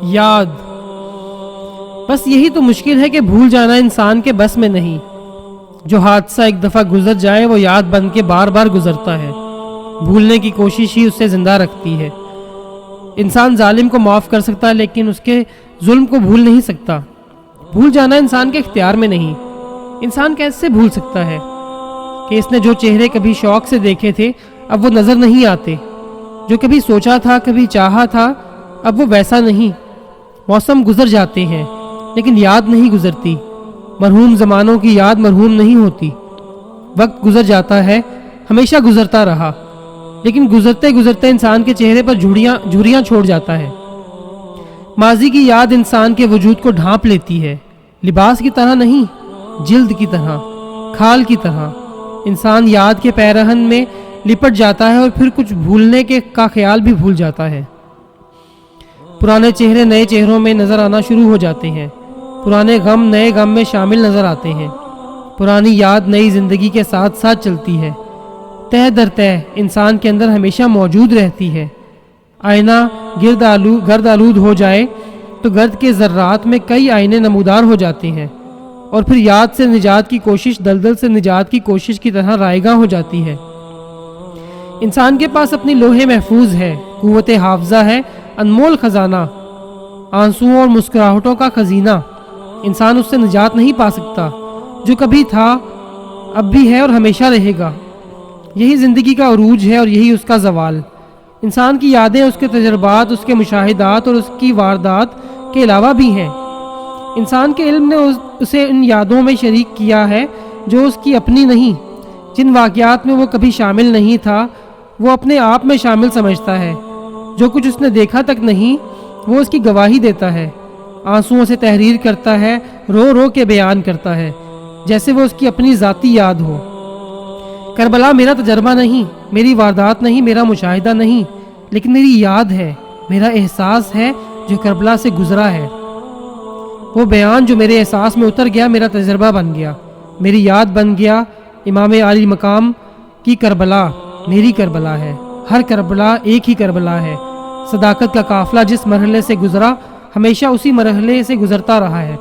یاد، بس یہی تو مشکل ہے کہ بھول جانا انسان کے بس میں نہیں۔ جو حادثہ ایک دفعہ گزر جائے وہ یاد بن کے بار بار گزرتا ہے، بھولنے کی کوشش ہی اسے زندہ رکھتی ہے۔ انسان ظالم کو معاف کر سکتا ہے لیکن اس کے ظلم کو بھول نہیں سکتا۔ بھول جانا انسان کے اختیار میں نہیں۔ انسان کیسے بھول سکتا ہے کہ اس نے جو چہرے کبھی شوق سے دیکھے تھے اب وہ نظر نہیں آتے، جو کبھی سوچا تھا، کبھی چاہا تھا، اب وہ ویسا نہیں۔ موسم گزر جاتے ہیں لیکن یاد نہیں گزرتی۔ مرحوم زمانوں کی یاد مرحوم نہیں ہوتی۔ وقت گزر جاتا ہے، ہمیشہ گزرتا رہا، لیکن گزرتے گزرتے انسان کے چہرے پر جھریاں چھوڑ جاتا ہے۔ ماضی کی یاد انسان کے وجود کو ڈھانپ لیتی ہے، لباس کی طرح نہیں، جلد کی طرح، کھال کی طرح۔ انسان یاد کے پیرہن میں لپٹ جاتا ہے اور پھر کچھ بھولنے کا خیال بھی بھول جاتا ہے۔ پرانے چہرے نئے چہروں میں نظر آنا شروع ہو جاتے ہیں، پرانے غم نئے غم میں شامل نظر آتے ہیں، پرانی یاد نئی زندگی کے ساتھ ساتھ چلتی ہے، تہ در تہ انسان کے اندر ہمیشہ موجود رہتی ہے۔ آئینہ گرد آلود ہو جائے تو گرد کے ذرات میں کئی آئینے نمودار ہو جاتے ہیں، اور پھر یاد سے نجات کی کوشش دلدل سے نجات کی کوشش کی طرح رائگاں ہو جاتی ہے۔ انسان کے پاس اپنی لوح محفوظ ہے، قوت حافظہ ہے، انمول خزانہ، آنسوؤں اور مسکراہٹوں کا خزینہ۔ انسان اس سے نجات نہیں پا سکتا، جو کبھی تھا، اب بھی ہے اور ہمیشہ رہے گا۔ یہی زندگی کا عروج ہے اور یہی اس کا زوال۔ انسان کی یادیں اس کے تجربات، اس کے مشاہدات اور اس کی واردات کے علاوہ بھی ہیں۔ انسان کے علم نے اسے ان یادوں میں شریک کیا ہے جو اس کی اپنی نہیں۔ جن واقعات میں وہ کبھی شامل نہیں تھا وہ اپنے آپ میں شامل سمجھتا ہے۔ جو کچھ اس نے دیکھا تک نہیں وہ اس کی گواہی دیتا ہے، آنسوؤں سے تحریر کرتا ہے، رو رو کے بیان کرتا ہے، جیسے وہ اس کی اپنی ذاتی یاد ہو۔ کربلا میرا تجربہ نہیں، میری واردات نہیں، میرا مشاہدہ نہیں، لیکن میری یاد ہے، میرا احساس ہے جو کربلا سے گزرا ہے۔ وہ بیان جو میرے احساس میں اتر گیا میرا تجربہ بن گیا، میری یاد بن گیا۔ امام عالی مقام کی کربلا میری کربلا ہے، ہر کربلا ایک ہی کربلا ہے۔ صداقت کا قافلہ جس مرحلے سے گزرا ہمیشہ اسی مرحلے سے گزرتا رہا ہے۔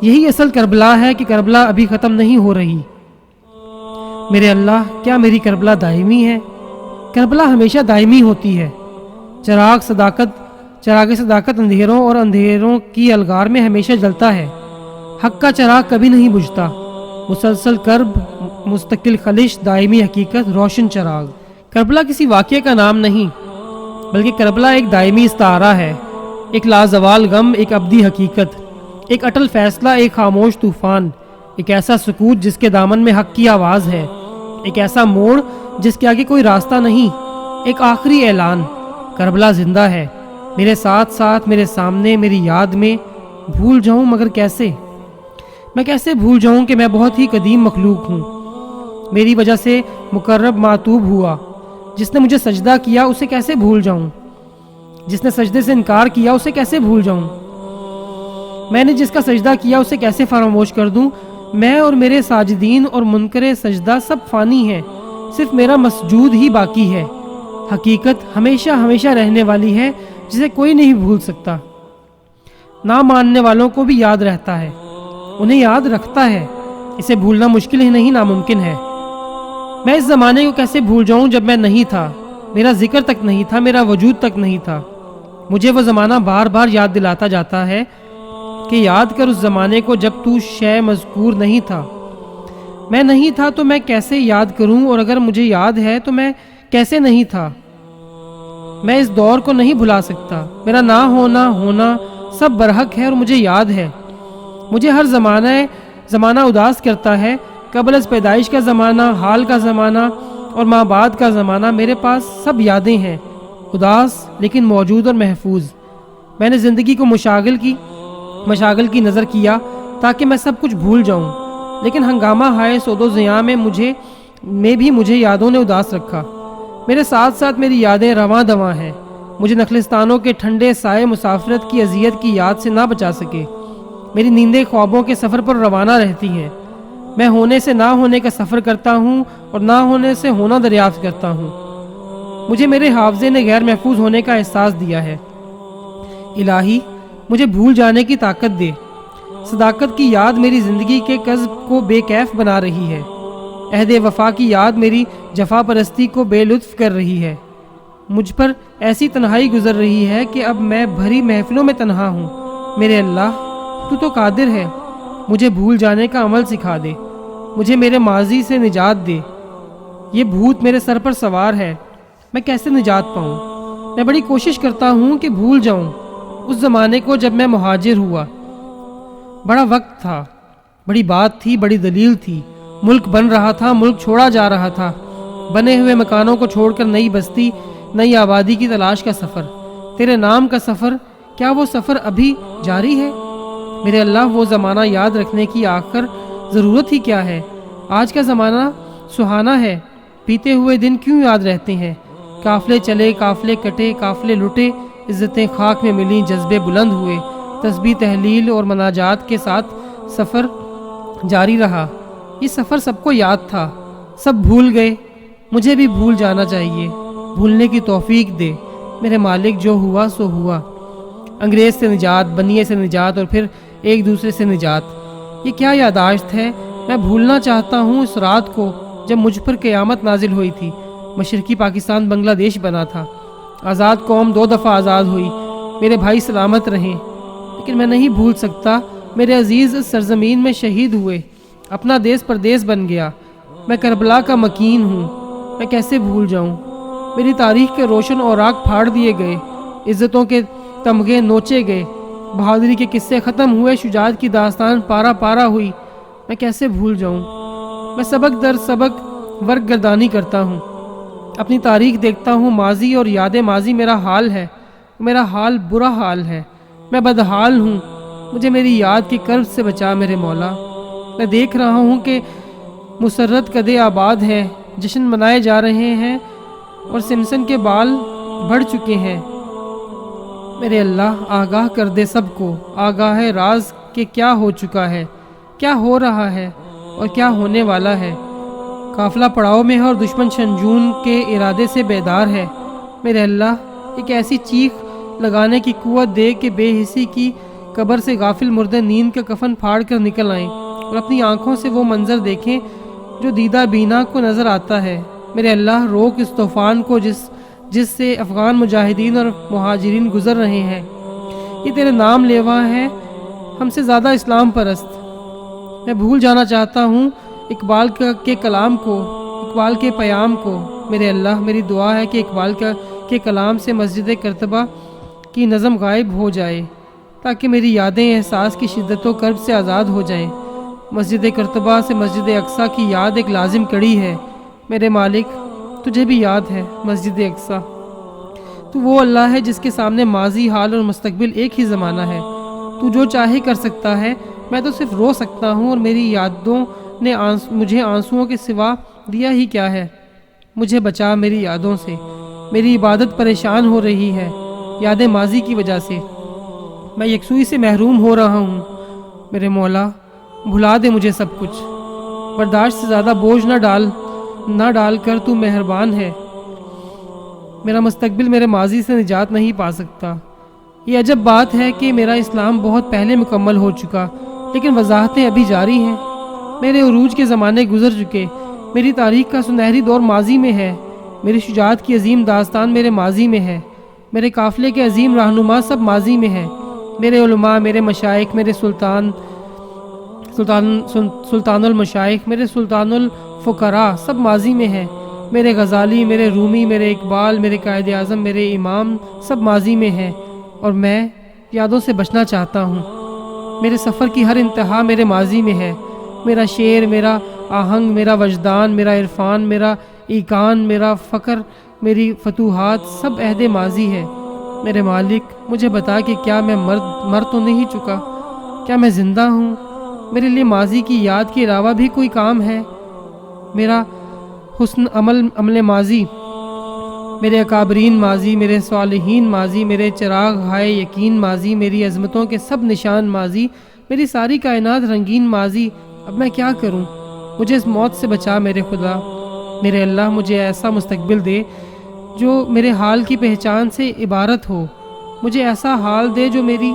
یہی اصل کربلا ہے کہ کربلا ابھی ختم نہیں ہو رہی۔ میرے اللہ، کیا میری کربلا دائمی ہے؟ کربلا ہمیشہ دائمی ہوتی ہے۔ چراغ صداقت اندھیروں اور اندھیروں کی الغار میں ہمیشہ جلتا ہے۔ حق کا چراغ کبھی نہیں بجھتا۔ مسلسل کرب، مستقل خلش، دائمی حقیقت، روشن چراغ۔ کربلا کسی واقعے کا نام نہیں بلکہ کربلا ایک دائمی استعارہ ہے، ایک لازوال غم، ایک ابدی حقیقت، ایک اٹل فیصلہ، ایک خاموش طوفان، ایک ایسا سکوت جس کے دامن میں حق کی آواز ہے، ایک ایسا موڑ جس کے آگے کوئی راستہ نہیں، ایک آخری اعلان۔ کربلا زندہ ہے، میرے ساتھ ساتھ، میرے سامنے، میری یاد میں۔ بھول جاؤں مگر کیسے؟ میں کیسے بھول جاؤں کہ میں بہت ہی قدیم مخلوق ہوں۔ میری وجہ سے مقرب معتوب ہوا، جس نے مجھے سجدہ کیا اسے کیسے بھول جاؤں؟ جس نے سجدے سے انکار کیا اسے کیسے بھول جاؤں؟ میں نے جس کا سجدہ کیا اسے کیسے فراموش کر دوں؟ میں اور میرے ساجدین اور منکر سجدہ سب فانی ہیں، صرف میرا مسجود ہی باقی ہے۔ حقیقت ہمیشہ ہمیشہ رہنے والی ہے جسے کوئی نہیں بھول سکتا۔ نہ ماننے والوں کو بھی یاد رہتا ہے، انہیں یاد رکھتا ہے، اسے بھولنا مشکل ہی نہیں ناممکن ہے۔ میں اس زمانے کو کیسے بھول جاؤں جب میں نہیں تھا، میرا ذکر تک نہیں تھا، میرا وجود تک نہیں تھا۔ مجھے وہ زمانہ بار بار یاد دلاتا جاتا ہے کہ یاد کر اس زمانے کو جب تو شے مذکور نہیں تھا۔ میں نہیں تھا تو میں کیسے یاد کروں، اور اگر مجھے یاد ہے تو میں کیسے نہیں تھا؟ میں اس دور کو نہیں بھلا سکتا، میرا نہ ہونا سب برحق ہے اور مجھے یاد ہے۔ مجھے ہر زمانہ اداس کرتا ہے، قبل از پیدائش کا زمانہ، حال کا زمانہ اور ماں بعد کا زمانہ، میرے پاس سب یادیں ہیں، اداس لیکن موجود اور محفوظ۔ میں نے زندگی کو مشاغل کی نظر کیا تاکہ میں سب کچھ بھول جاؤں، لیکن ہنگامہ ہائے سود و زیاں میں بھی مجھے یادوں نے اداس رکھا۔ میرے ساتھ ساتھ میری یادیں رواں دواں ہیں، مجھے نخلستانوں کے ٹھنڈے سائے مسافرت کی اذیت کی یاد سے نہ بچا سکے۔ میری نیندیں خوابوں کے سفر پر روانہ رہتی ہیں، میں ہونے سے نہ ہونے کا سفر کرتا ہوں اور نہ ہونے سے ہونا دریافت کرتا ہوں۔ مجھے میرے حافظے نے غیر محفوظ ہونے کا احساس دیا ہے۔ الہی مجھے بھول جانے کی طاقت دے۔ صداقت کی یاد میری زندگی کے کذب کو بے کیف بنا رہی ہے۔ عہد وفا کی یاد میری جفا پرستی کو بے لطف کر رہی ہے۔ مجھ پر ایسی تنہائی گزر رہی ہے کہ اب میں بھری محفلوں میں تنہا ہوں۔ میرے اللہ تو قادر ہے، مجھے بھول جانے کا عمل سکھا دے، مجھے میرے ماضی سے نجات دے۔ یہ بھوت میرے سر پر سوار ہے، میں کیسے نجات پاؤں؟ میں بڑی کوشش کرتا ہوں کہ بھول جاؤں اس زمانے کو جب میں مہاجر ہوا۔ بڑا وقت تھا، بڑی بات تھی، بڑی دلیل تھی۔ ملک بن رہا تھا، ملک چھوڑا جا رہا تھا۔ بنے ہوئے مکانوں کو چھوڑ کر نئی بستی، نئی آبادی کی تلاش کا سفر، تیرے نام کا سفر۔ کیا وہ سفر ابھی جاری ہے؟ میرے اللہ وہ زمانہ یاد رکھنے کی آخر ضرورت ہی کیا ہے؟ آج کا زمانہ سہانا ہے، بیتے ہوئے دن کیوں یاد رہتے ہیں؟ قافلے چلے، قافلے کٹے، قافلے لٹے، عزتیں خاک میں ملیں، جذبے بلند ہوئے، تسبیح تحلیل اور مناجات کے ساتھ سفر جاری رہا۔ یہ سفر سب کو یاد تھا، سب بھول گئے۔ مجھے بھی بھول جانا چاہیے، بھولنے کی توفیق دے میرے مالک۔ جو ہوا سو ہوا۔ انگریز سے نجات، بنیے سے نجات، اور پھر ایک دوسرے سے نجات۔ یہ کیا یاداشت ہے؟ میں بھولنا چاہتا ہوں اس رات کو جب مجھ پر قیامت نازل ہوئی تھی، مشرقی پاکستان بنگلہ دیش بنا تھا، آزاد قوم 2 دفعہ آزاد ہوئی، میرے بھائی سلامت رہیں۔ لیکن میں نہیں بھول سکتا، میرے عزیز اس سرزمین میں شہید ہوئے، اپنا دیس پردیس بن گیا۔ میں کربلا کا مکین ہوں، میں کیسے بھول جاؤں؟ میری تاریخ کے روشن اوراق پھاڑ دیے گئے، عزتوں کے تمغے نوچے گئے، بہادری کے قصے ختم ہوئے، شجاعت کی داستان پارا پارا ہوئی۔ میں کیسے بھول جاؤں؟ میں سبق در سبق ورق گردانی کرتا ہوں، اپنی تاریخ دیکھتا ہوں، ماضی اور یاد ماضی میرا حال ہے، میرا حال برا حال ہے، میں بدحال ہوں۔ مجھے میری یاد کی کرب سے بچا میرے مولا۔ میں دیکھ رہا ہوں کہ مسرت قدِ آباد ہے، جشن منائے جا رہے ہیں اور سمسن کے بال بڑھ چکے ہیں۔ میرے اللہ آگاہ کر دے سب کو، آگاہ راز کہ کیا ہو چکا ہے، کیا ہو رہا ہے اور کیا ہونے والا ہے۔ قافلہ پڑاؤ میں ہے اور دشمن شنجون کے ارادے سے بیدار ہے۔ میرے اللہ ایک ایسی چیخ لگانے کی قوت دے کہ بے حسی کی قبر سے غافل مردے نیند کا کفن پھاڑ کر نکل آئیں اور اپنی آنکھوں سے وہ منظر دیکھیں جو دیدہ بینا کو نظر آتا ہے۔ میرے اللہ روک اس طوفان کو جس سے افغان مجاہدین اور مہاجرین گزر رہے ہیں۔ یہ تیرے نام لیوا ہے، ہم سے زیادہ اسلام پرست۔ میں بھول جانا چاہتا ہوں اقبال کے کلام کو، اقبال کے پیام کو۔ میرے اللہ میری دعا ہے کہ اقبال کے کلام سے مسجد کرتبہ کی نظم غائب ہو جائے تاکہ میری یادیں احساس کی شدت و کرب سے آزاد ہو جائیں۔ مسجد کرتبہ سے مسجد اقصیٰ کی یاد ایک لازم کڑی ہے۔ میرے مالک تجھے بھی یاد ہے مسجد اقصیٰ۔ تو وہ اللہ ہے جس کے سامنے ماضی، حال اور مستقبل ایک ہی زمانہ ہے۔ تو جو چاہے کر سکتا ہے، میں تو صرف رو سکتا ہوں، اور میری یادوں نے مجھے آنسوؤں کے سوا دیا ہی کیا ہے۔ مجھے بچا میری یادوں سے، میری عبادت پریشان ہو رہی ہے یاد ماضی کی وجہ سے۔ میں یکسوئی سے محروم ہو رہا ہوں۔ میرے مولا بھلا دے مجھے سب کچھ، برداشت سے زیادہ بوجھ نہ ڈال کر تو مہربان ہے۔ میرا مستقبل میرے ماضی سے نجات نہیں پا سکتا۔ یہ عجب بات ہے کہ میرا اسلام بہت پہلے مکمل ہو چکا، لیکن وضاحتیں ابھی جاری ہیں۔ میرے عروج کے زمانے گزر چکے، میری تاریخ کا سنہری دور ماضی میں ہے، میری شجاعت کی عظیم داستان میرے ماضی میں ہے، میرے قافلے کے عظیم رہنما سب ماضی میں ہے، میرے علماء، میرے مشائخ، میرے سلطان المشائخ، میرے سلطان الفقراء سب ماضی میں ہیں، میرے غزالی، میرے رومی، میرے اقبال، میرے قائد اعظم، میرے امام سب ماضی میں ہیں، اور میں یادوں سے بچنا چاہتا ہوں۔ میرے سفر کی ہر انتہا میرے ماضی میں ہے۔ میرا شعر، میرا آہنگ، میرا وجدان، میرا عرفان، میرا ایقان، میرا فقر، میری فتوحات سب عہد ماضی ہے۔ میرے مالک مجھے بتا کہ کیا میں مر تو نہیں چکا؟ کیا میں زندہ ہوں؟ میرے لیے ماضی کی یاد کے علاوہ بھی کوئی کام ہے؟ میرا حسن عمل ماضی، میرے اکابرین ماضی، میرے صالحین ماضی، میرے چراغ ہائے یقین ماضی، میری عظمتوں کے سب نشان ماضی، میری ساری کائنات رنگین ماضی۔ اب میں کیا کروں؟ مجھے اس موت سے بچا میرے خدا۔ میرے اللہ مجھے ایسا مستقبل دے جو میرے حال کی پہچان سے عبارت ہو، مجھے ایسا حال دے جو میری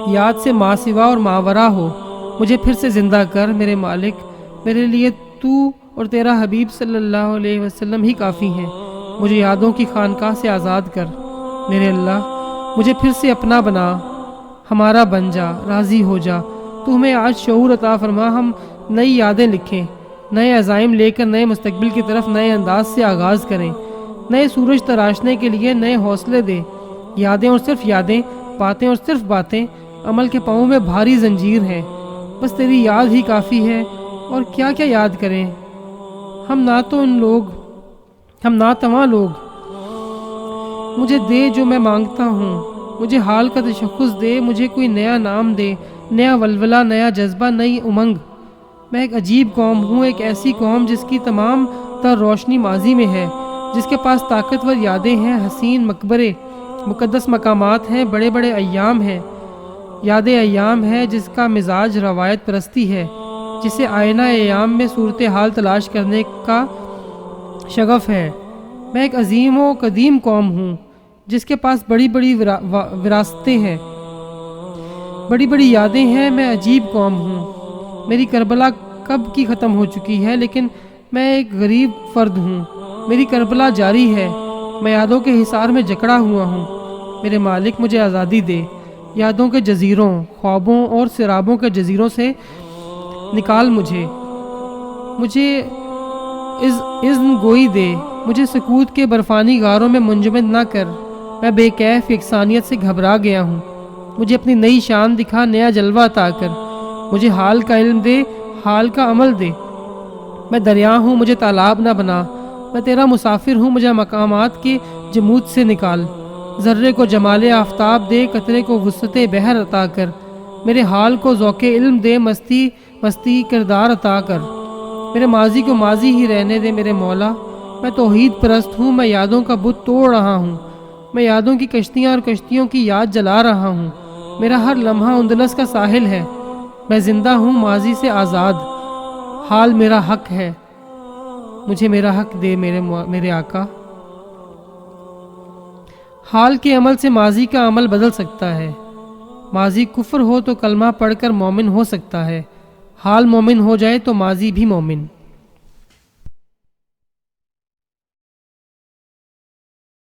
یاد سے ماں سوا اور ماورا ہو۔ مجھے پھر سے زندہ کر میرے مالک، میرے لیے تو اور تیرا حبیب صلی اللہ علیہ وسلم ہی کافی ہیں۔ مجھے یادوں کی خانقاہ سے آزاد کر میرے اللہ، مجھے پھر سے اپنا بنا، ہمارا بن جا، راضی ہو جا۔ تو ہمیں آج شعور عطا فرما، ہم نئی یادیں لکھیں، نئے عزائم لے کر نئے مستقبل کی طرف نئے انداز سے آغاز کریں، نئے سورج تراشنے کے لیے نئے حوصلے دے۔ یادیں اور صرف یادیں، باتیں اور صرف باتیں، عمل کے پاؤں میں بھاری زنجیر ہیں۔ بس تیری یاد ہی کافی ہے، اور کیا کیا یاد کریں ہم ناتواں لوگ۔ مجھے دے جو میں مانگتا ہوں، مجھے حال کا تشخص دے، مجھے کوئی نیا نام دے، نیا ولولہ، نیا جذبہ، نئی امنگ۔ میں ایک عجیب قوم ہوں، ایک ایسی قوم جس کی تمام تر روشنی ماضی میں ہے، جس کے پاس طاقتور یادیں ہیں، حسین مقبرے، مقدس مقامات ہیں، بڑے بڑے ایام ہیں، یاد ایام ہے، جس کا مزاج روایت پرستی ہے، جسے آئینہ ایام میں صورتحال تلاش کرنے کا شغف ہے۔ میں ایک عظیم و قدیم قوم ہوں جس کے پاس بڑی بڑی وراثتیں ہیں، بڑی بڑی یادیں ہیں۔ میں عجیب قوم ہوں۔ میری کربلا کب کی ختم ہو چکی ہے، لیکن میں ایک غریب فرد ہوں۔ میری کربلا جاری ہے، میں یادوں کے حصار میں جکڑا ہوا ہوں۔ میرے مالک، مجھے آزادی دے، یادوں کے جزیروں، خوابوں اور سرابوں کے جزیروں سے نکال مجھے اذن گوئی دے، مجھے سکوت کے برفانی غاروں میں منجمد نہ کر۔ میں بے کیف یکسانیت سے گھبرا گیا ہوں۔ مجھے اپنی نئی شان دکھا، نیا جلوہ عطا کر۔ مجھے حال کا علم دے، حال کا عمل دے۔ میں دریا ہوں، مجھے تالاب نہ بنا۔ میں تیرا مسافر ہوں، مجھے مقامات کے جمود سے نکال۔ ذرے کو جمال آفتاب دے، قطرے کو وسعت بحر عطا کر۔ میرے حال کو ذوق علم دے، مستی کردار عطا کر۔ میرے ماضی کو ماضی ہی رہنے دے میرے مولا۔ میں توحید پرست ہوں، میں یادوں کا بت توڑ رہا ہوں۔ میں یادوں کی کشتیاں اور کشتیوں کی یاد جلا رہا ہوں۔ میرا ہر لمحہ اندلس کا ساحل ہے۔ میں زندہ ہوں، ماضی سے آزاد۔ حال میرا حق ہے، مجھے میرا حق دے میرے آقا۔ حال کے عمل سے ماضی کا عمل بدل سکتا ہے۔ ماضی کفر ہو تو کلمہ پڑھ کر مومن ہو سکتا ہے، حال مومن ہو جائے تو ماضی بھی مومن۔